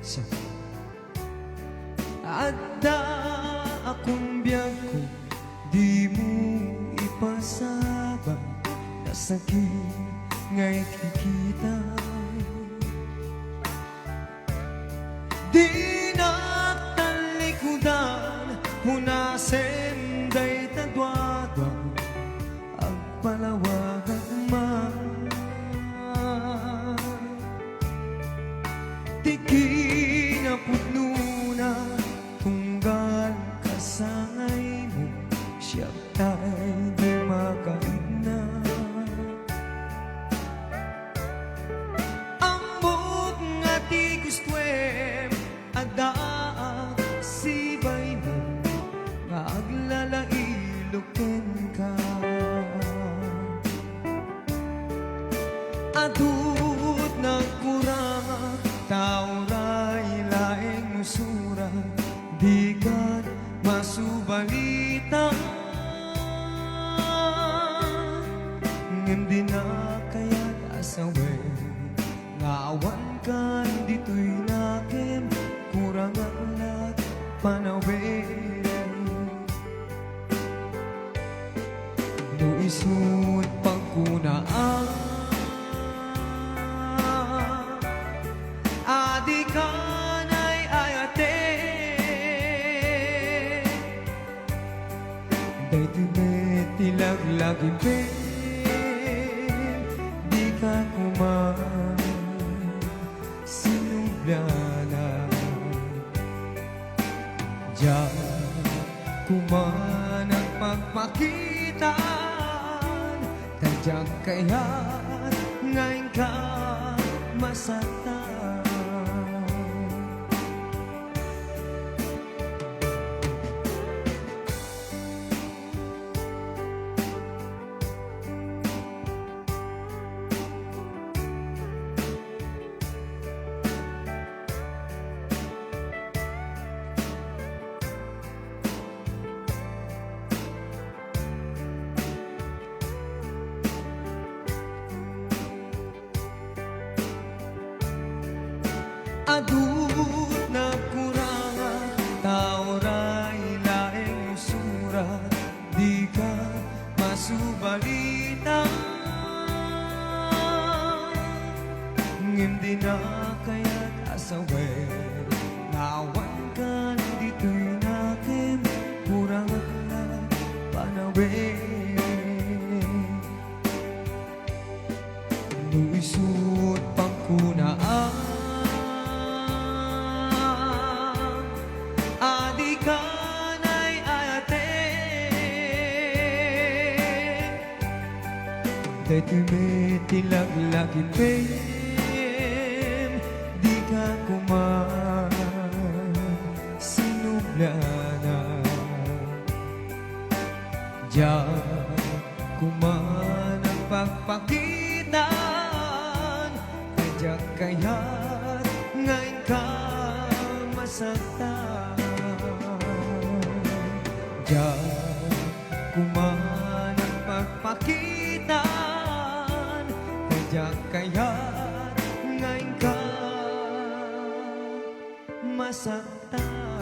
Sa adda akong biyag ko, di mo ipasabang na sakit nga'y kikita. Di nagtalikudan, hunasen day tadwadwag, agpalawag agman. Tiki na putno na, tunggal kasangay mo, siya ta'y di makaigna. Ambot nga ti gustwem, ada sibay mo, nga aglalailoken ka. Adut nagkurang, tauray laeng musura, di ka masubalita. Ngem di na kaya't asawe, ngawan ka dito'y nakem, kurang aklat panawe. No isut pagkunaan, adi ka na'y ayate, day tilaglagging pe, di ka kuman sinublana. Diyan kuman ang pagpakitaan, tadyang kaya't ngayon ka masaktan. Adut na kurang, tauray laeng usura, di ka masubalita. Ngem di na kaya't asawe, ngawan ka dito'y nakem, kurang aklat panawe. No isut pangkunaan, day tilaglagging pe, di ka kuman sinublana. Diyan kuman ang pagpakitaan, tadyang kaya't ngayon ka masaktan. Diyan kuman ang pagpakitaan, tadyang kaya't ngayon ka masaktan.